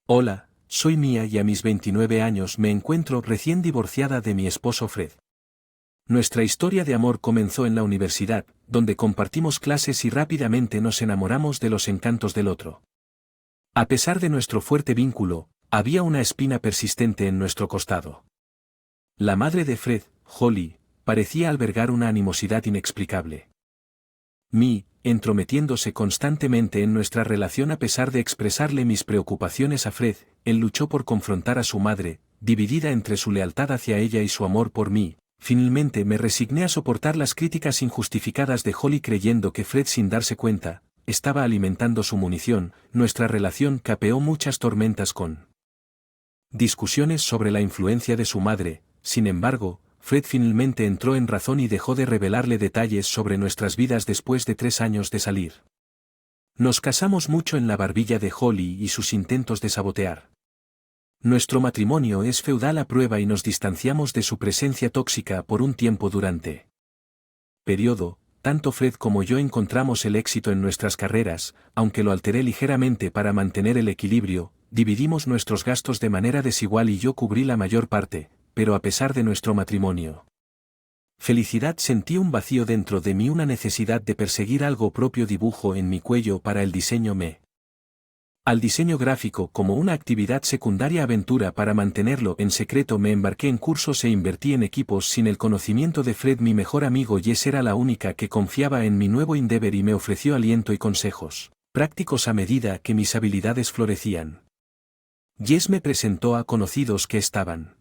Hola, soy Mia y a mis 29 años me encuentro recién divorciada de mi esposo Fred. Nuestra historia de amor comenzó en la universidad, donde compartimos clases y rápidamente nos enamoramos de los encantos del otro. A pesar de nuestro fuerte vínculo, había una espina persistente en nuestro costado. La madre de Fred, Holly, parecía albergar una animosidad inexplicable. Entrometiéndose constantemente en nuestra relación a pesar de expresarle mis preocupaciones a Fred, él luchó por confrontar a su madre, dividida entre su lealtad hacia ella y su amor por mí. Finalmente me resigné a soportar las críticas injustificadas de Holly creyendo que Fred, sin darse cuenta, estaba alimentando su munición. Nuestra relación capeó muchas tormentas con discusiones sobre la influencia de su madre. Sin embargo, Fred finalmente entró en razón y dejó de revelarle detalles sobre nuestras vidas después de 3 años de salir. Nos casamos mucho en la barbilla de Holly y sus intentos de sabotear nuestro matrimonio es feudal a prueba y nos distanciamos de su presencia tóxica por un tiempo durante periodo. Tanto Fred como yo encontramos el éxito en nuestras carreras, aunque lo alteré ligeramente para mantener el equilibrio. Dividimos nuestros gastos de manera desigual y yo cubrí la mayor parte, pero a pesar de nuestro matrimonio felicidad sentí un vacío dentro de mí, una necesidad de perseguir algo propio. Dibujo en mi cuello para el diseño al diseño gráfico como una actividad secundaria. Aventura para mantenerlo en secreto. Me embarqué en cursos e invertí en equipos sin el conocimiento de Fred. Mi mejor amigo Jess era la única que confiaba en mi nuevo endeavor y me ofreció aliento y consejos prácticos a medida que mis habilidades florecían. Jess me presentó a conocidos que estaban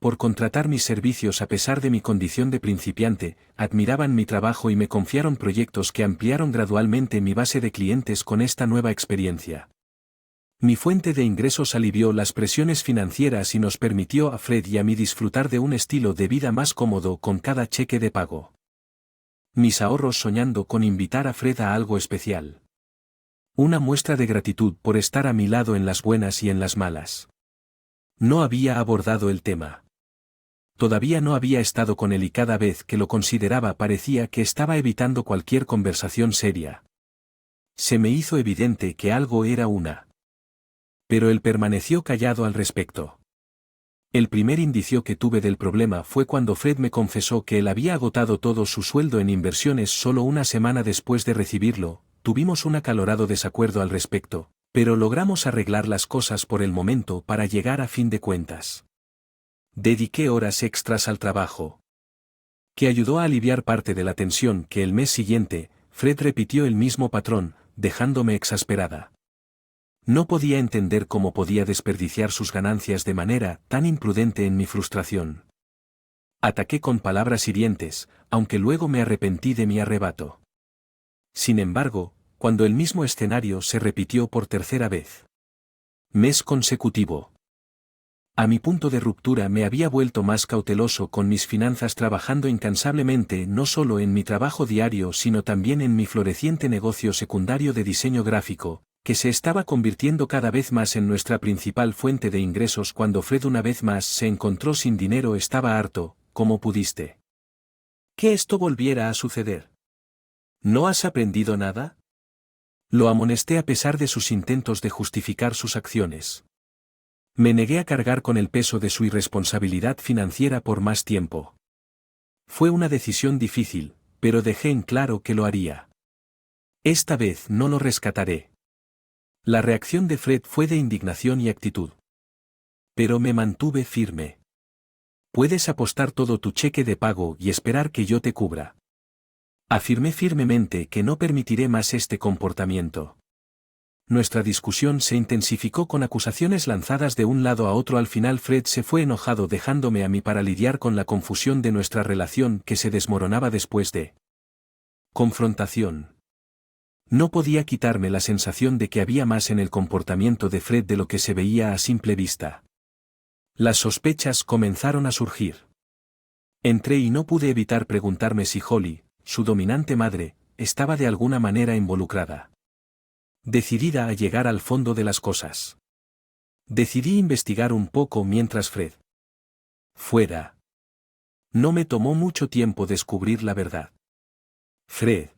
por contratar mis servicios a pesar de mi condición de principiante, admiraban mi trabajo y me confiaron proyectos que ampliaron gradualmente mi base de clientes. Con esta nueva experiencia, mi fuente de ingresos alivió las presiones financieras y nos permitió a Fred y a mí disfrutar de un estilo de vida más cómodo con cada cheque de pago. Mis ahorros soñando con invitar a Fred a algo especial. Una muestra de gratitud por estar a mi lado en las buenas y en las malas. No había abordado el tema. Todavía no había estado con él y cada vez que lo consideraba parecía que estaba evitando cualquier conversación seria. Se me hizo evidente que algo era una. Pero él permaneció callado al respecto. El primer indicio que tuve del problema fue cuando Fred me confesó que él había agotado todo su sueldo en inversiones. Solo una semana después de recibirlo, tuvimos un acalorado desacuerdo al respecto, pero logramos arreglar las cosas por el momento. Para llegar a fin de cuentas, dediqué horas extras al trabajo, que ayudó a aliviar parte de la tensión. Que el mes siguiente, Fred repitió el mismo patrón, dejándome exasperada. No podía entender cómo podía desperdiciar sus ganancias de manera tan imprudente. En mi frustración, ataqué con palabras hirientes, aunque luego me arrepentí de mi arrebato. Sin embargo, cuando el mismo escenario se repitió por tercera vez, mes consecutivo, a mi punto de ruptura, me había vuelto más cauteloso con mis finanzas, trabajando incansablemente no solo en mi trabajo diario sino también en mi floreciente negocio secundario de diseño gráfico, que se estaba convirtiendo cada vez más en nuestra principal fuente de ingresos. Cuando Fred una vez más se encontró sin dinero, estaba harto. ¿Cómo pudiste que esto volviera a suceder? ¿No has aprendido nada? Lo amonesté a pesar de sus intentos de justificar sus acciones. Me negué a cargar con el peso de su irresponsabilidad financiera por más tiempo. Fue una decisión difícil, pero dejé en claro que lo haría. Esta vez no lo rescataré. La reacción de Fred fue de indignación y actitud. Pero me mantuve firme. Puedes apostar todo tu cheque de pago y esperar que yo te cubra. Afirmé firmemente que no permitiré más este comportamiento. Nuestra discusión se intensificó con acusaciones lanzadas de un lado a otro. Al final Fred se fue enojado, dejándome a mí para lidiar con la confusión de nuestra relación que se desmoronaba después de confrontación. No podía quitarme la sensación de que había más en el comportamiento de Fred de lo que se veía a simple vista. Las sospechas comenzaron a surgir. Entré y no pude evitar preguntarme si Holly, su dominante madre, estaba de alguna manera involucrada. Decidida a llegar al fondo de las cosas, decidí investigar un poco mientras Fred fuera. No me tomó mucho tiempo descubrir la verdad. Fred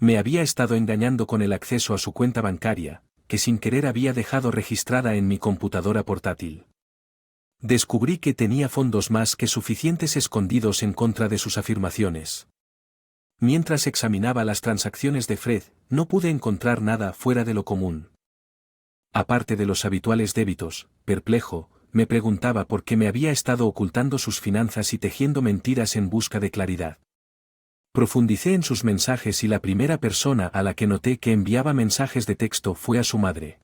me había estado engañando con el acceso a su cuenta bancaria, que sin querer había dejado registrada en mi computadora portátil. Descubrí que tenía fondos más que suficientes escondidos en contra de sus afirmaciones. Mientras examinaba las transacciones de Fred, no pude encontrar nada fuera de lo común. Aparte de los habituales débitos, perplejo, me preguntaba por qué me había estado ocultando sus finanzas y tejiendo mentiras en busca de claridad. Profundicé en sus mensajes y la primera persona a la que noté que enviaba mensajes de texto fue a su madre.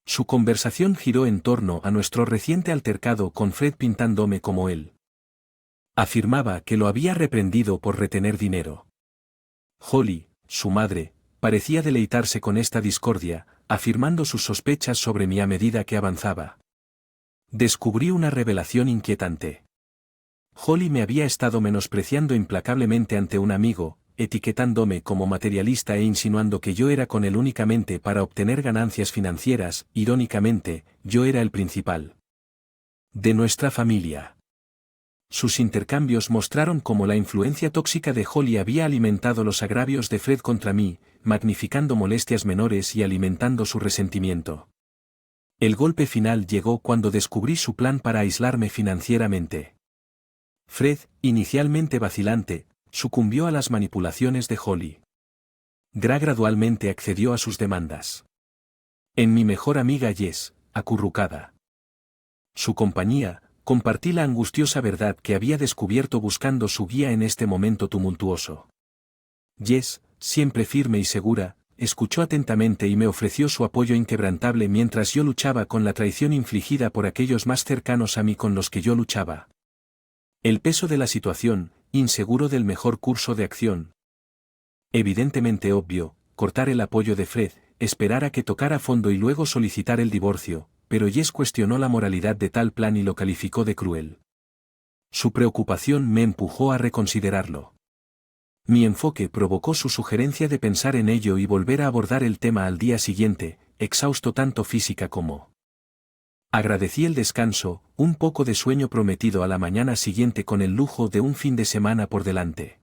Su conversación giró en torno a nuestro reciente altercado con Fred pintándome como él. Afirmaba que lo había reprendido por retener dinero. Holly, su madre, parecía deleitarse con esta discordia, afirmando sus sospechas sobre mí a medida que avanzaba. Descubrí una revelación inquietante. Holly me había estado menospreciando implacablemente ante un amigo, etiquetándome como materialista e insinuando que yo era con él únicamente para obtener ganancias financieras. Irónicamente, yo era el principal de nuestra familia. Sus intercambios mostraron cómo la influencia tóxica de Holly había alimentado los agravios de Fred contra mí, magnificando molestias menores y alimentando su resentimiento. El golpe final llegó cuando descubrí su plan para aislarme financieramente. Fred, inicialmente vacilante, sucumbió a las manipulaciones de Holly. Gradualmente accedió a sus demandas. En mi mejor amiga Jess, acurrucada. Su compañía, compartí la angustiosa verdad que había descubierto buscando su guía en este momento tumultuoso. Jess, siempre firme y segura, escuchó atentamente y me ofreció su apoyo inquebrantable mientras yo luchaba con la traición infligida por aquellos más cercanos a mí con los que yo luchaba. El peso de la situación, inseguro del mejor curso de acción. Evidentemente obvio, cortar el apoyo de Fred, esperar a que tocara fondo y luego solicitar el divorcio, pero Jess cuestionó la moralidad de tal plan y lo calificó de cruel. Su preocupación me empujó a reconsiderarlo. Mi enfoque provocó su sugerencia de pensar en ello y volver a abordar el tema al día siguiente, exhausto tanto física como. Agradecí el descanso, un poco de sueño prometido a la mañana siguiente con el lujo de un fin de semana por delante.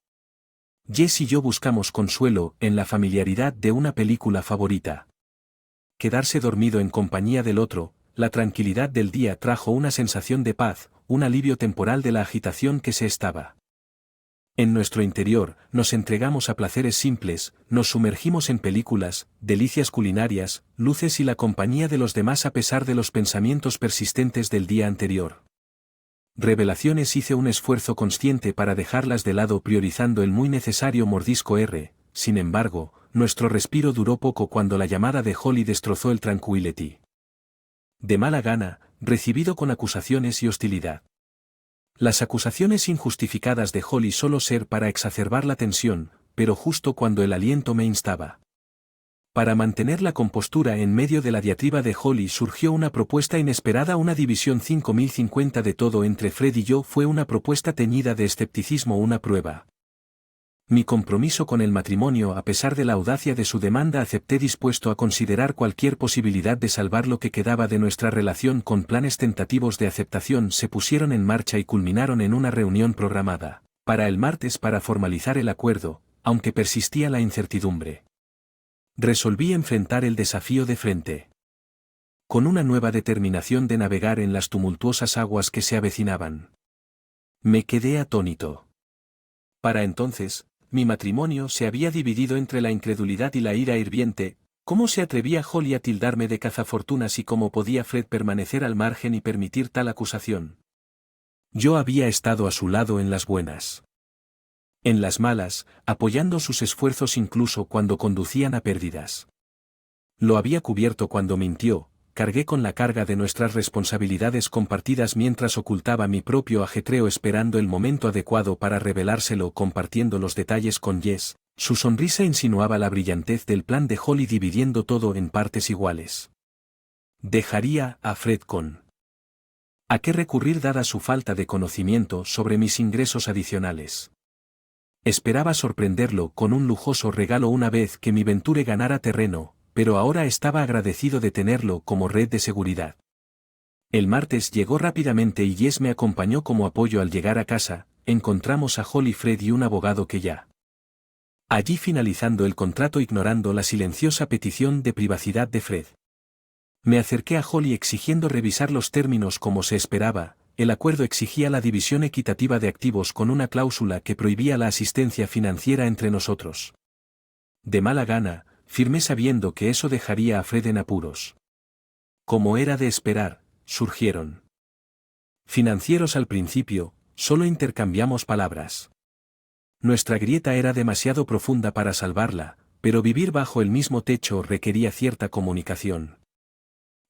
Jess y yo buscamos consuelo en la familiaridad de una película favorita. Quedarse dormido en compañía del otro, la tranquilidad del día trajo una sensación de paz, un alivio temporal de la agitación que se estaba. En nuestro interior, nos entregamos a placeres simples, nos sumergimos en películas, delicias culinarias, luces y la compañía de los demás a pesar de los pensamientos persistentes del día anterior. Revelaciones hice un esfuerzo consciente para dejarlas de lado priorizando el muy necesario mordisco R, sin embargo, nuestro respiro duró poco cuando la llamada de Holly destrozó el Tranquility. De mala gana, recibido con acusaciones y hostilidad. Las acusaciones injustificadas de Holly solo ser para exacerbar la tensión, pero justo cuando el aliento me instaba. Para mantener la compostura en medio de la diatriba de Holly surgió una propuesta inesperada. Una división 5050 de todo entre Fred y yo fue una propuesta teñida de escepticismo, una prueba. Mi compromiso con el matrimonio. A pesar de la audacia de su demanda, acepté dispuesto a considerar cualquier posibilidad de salvar lo que quedaba de nuestra relación. Con planes tentativos de aceptación se pusieron en marcha y culminaron en una reunión programada para el martes para formalizar el acuerdo, aunque persistía la incertidumbre. Resolví enfrentar el desafío de frente. Con una nueva determinación de navegar en las tumultuosas aguas que se avecinaban. Me quedé atónito. Para entonces, mi matrimonio se había dividido entre la incredulidad y la ira hirviente. ¿Cómo se atrevía Holly a tildarme de cazafortunas y cómo podía Fred permanecer al margen y permitir tal acusación? Yo había estado a su lado en las buenas. En las malas, apoyando sus esfuerzos incluso cuando conducían a pérdidas. Lo había cubierto cuando mintió, cargué con la carga de nuestras responsabilidades compartidas mientras ocultaba mi propio ajetreo esperando el momento adecuado para revelárselo compartiendo los detalles con Jess. Su sonrisa insinuaba la brillantez del plan de Holly dividiendo todo en partes iguales. Dejaría a Fred con. ¿A qué recurrir dada su falta de conocimiento sobre mis ingresos adicionales? Esperaba sorprenderlo con un lujoso regalo una vez que mi Venture ganara terreno, pero ahora estaba agradecido de tenerlo como red de seguridad. El martes llegó rápidamente y Jess me acompañó como apoyo al llegar a casa. Encontramos a Holly, Fred y un abogado que ya allí finalizando el contrato ignorando la silenciosa petición de privacidad de Fred. Me acerqué a Holly exigiendo revisar los términos como se esperaba. El acuerdo exigía la división equitativa de activos con una cláusula que prohibía la asistencia financiera entre nosotros. De mala gana, firmé sabiendo que eso dejaría a Fred en apuros. Como era de esperar, surgieron financieros al principio, solo intercambiamos palabras. Nuestra grieta era demasiado profunda para salvarla, pero vivir bajo el mismo techo requería cierta comunicación.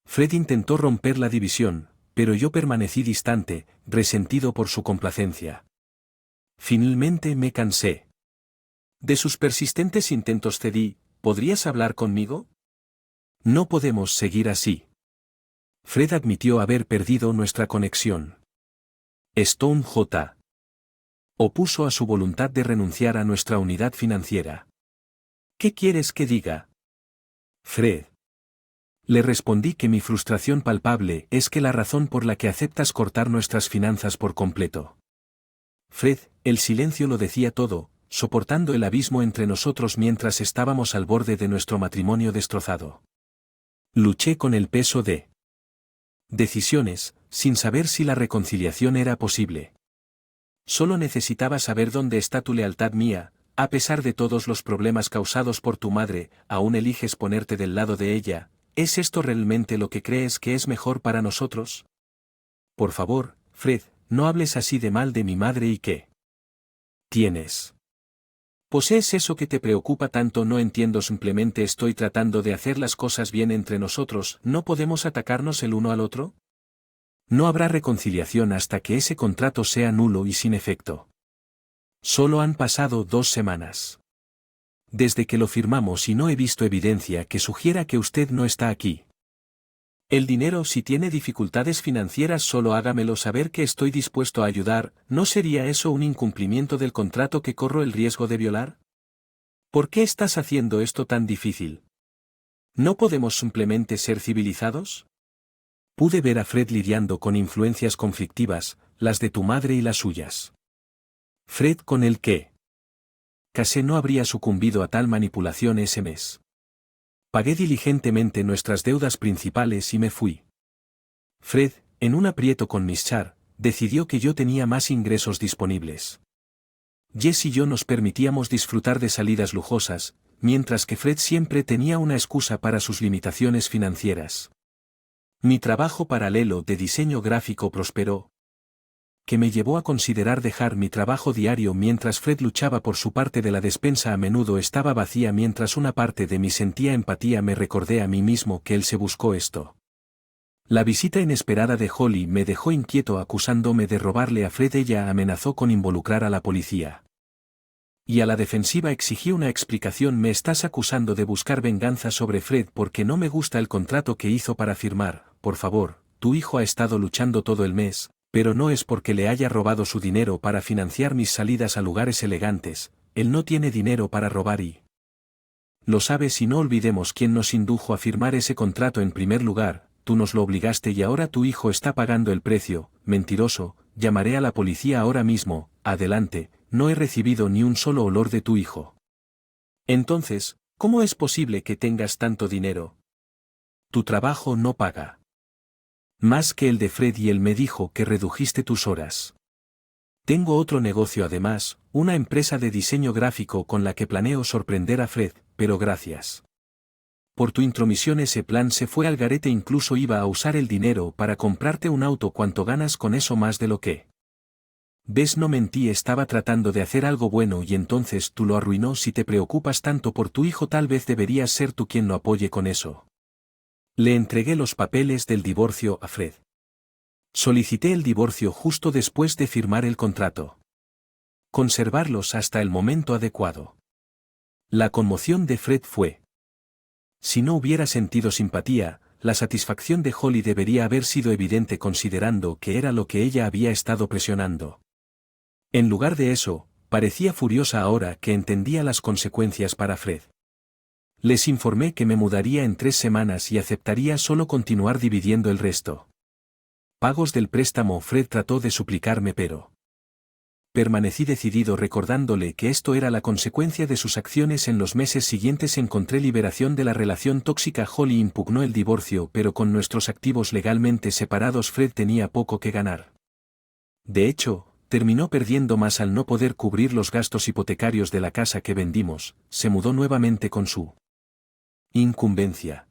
Fred intentó romper la división, pero yo permanecí distante, resentido por su complacencia. Finalmente me cansé. De sus persistentes intentos cedí. ¿Podrías hablar conmigo? No podemos seguir así. Fred admitió haber perdido nuestra conexión. Stone J. opuso a su voluntad de renunciar a nuestra unidad financiera. ¿Qué quieres que diga? Fred. Le respondí que mi frustración palpable es que la razón por la que aceptas cortar nuestras finanzas por completo. Fred, el silencio lo decía todo, soportando el abismo entre nosotros mientras estábamos al borde de nuestro matrimonio destrozado. Luché con el peso de decisiones, sin saber si la reconciliación era posible. Solo necesitaba saber dónde está tu lealtad mía. A pesar de todos los problemas causados por tu madre, aún eliges ponerte del lado de ella. ¿Es esto realmente lo que crees que es mejor para nosotros? Por favor, Fred, no hables así de mal de mi madre y qué tienes. ¿Posees eso que te preocupa tanto? No entiendo, simplemente estoy tratando de hacer las cosas bien entre nosotros. ¿No podemos atacarnos el uno al otro? No habrá reconciliación hasta que ese contrato sea nulo y sin efecto. Solo han pasado 2 semanas. Desde que lo firmamos y no he visto evidencia que sugiera que usted no está aquí. El dinero, si tiene dificultades financieras, solo hágamelo saber que estoy dispuesto a ayudar. ¿No sería eso un incumplimiento del contrato que corro el riesgo de violar? ¿Por qué estás haciendo esto tan difícil? ¿No podemos simplemente ser civilizados? Pude ver a Fred lidiando con influencias conflictivas, las de tu madre y las suyas. Fred, con el que casé, no habría sucumbido a tal manipulación ese mes. Pagué diligentemente nuestras deudas principales y me fui. Fred, en un aprieto con Miss Char, decidió que yo tenía más ingresos disponibles. Jess y yo nos permitíamos disfrutar de salidas lujosas, mientras que Fred siempre tenía una excusa para sus limitaciones financieras. Mi trabajo paralelo de diseño gráfico prosperó, que me llevó a considerar dejar mi trabajo diario mientras Fred luchaba por su parte de la despensa. A menudo estaba vacía mientras una parte de mí sentía empatía. Me recordé a mí mismo que él se buscó esto. La visita inesperada de Holly me dejó inquieto acusándome de robarle a Fred. Ella amenazó con involucrar a la policía. Y a la defensiva exigí una explicación. Me estás acusando de buscar venganza sobre Fred porque no me gusta el contrato que hizo para firmar. Por favor, tu hijo ha estado luchando todo el mes. Pero no es porque le haya robado su dinero para financiar mis salidas a lugares elegantes. Él no tiene dinero para robar y lo sabes. Y no olvidemos quién nos indujo a firmar ese contrato en primer lugar. Tú nos lo obligaste y ahora tu hijo está pagando el precio. Mentiroso, llamaré a la policía ahora mismo. Adelante, no he recibido ni un solo olor de tu hijo. Entonces, ¿cómo es posible que tengas tanto dinero? Tu trabajo no paga más que el de Fred y él me dijo que redujiste tus horas. Tengo otro negocio además, una empresa de diseño gráfico con la que planeo sorprender a Fred, pero gracias por tu intromisión ese plan se fue al garete. Incluso iba a usar el dinero para comprarte un auto. ¿Cuánto ganas con eso? Más de lo que ves. No mentí, estaba tratando de hacer algo bueno y entonces tú lo arruinó. Si te preocupas tanto por tu hijo, tal vez deberías ser tú quien lo apoye con eso. Le entregué los papeles del divorcio a Fred. Solicité el divorcio justo después de firmar el contrato. Conservarlos hasta el momento adecuado. La conmoción de Fred fue. Si no hubiera sentido simpatía, la satisfacción de Holly debería haber sido evidente considerando que era lo que ella había estado presionando. En lugar de eso, parecía furiosa ahora que entendía las consecuencias para Fred. Les informé que me mudaría en 3 semanas y aceptaría solo continuar dividiendo el resto. Pagos del préstamo. Fred trató de suplicarme pero permanecí decidido recordándole que esto era la consecuencia de sus acciones. En los meses siguientes encontré liberación de la relación tóxica. Holly impugnó el divorcio, pero con nuestros activos legalmente separados Fred tenía poco que ganar. De hecho, terminó perdiendo más al no poder cubrir los gastos hipotecarios de la casa que vendimos. Se mudó nuevamente con su incumbencia.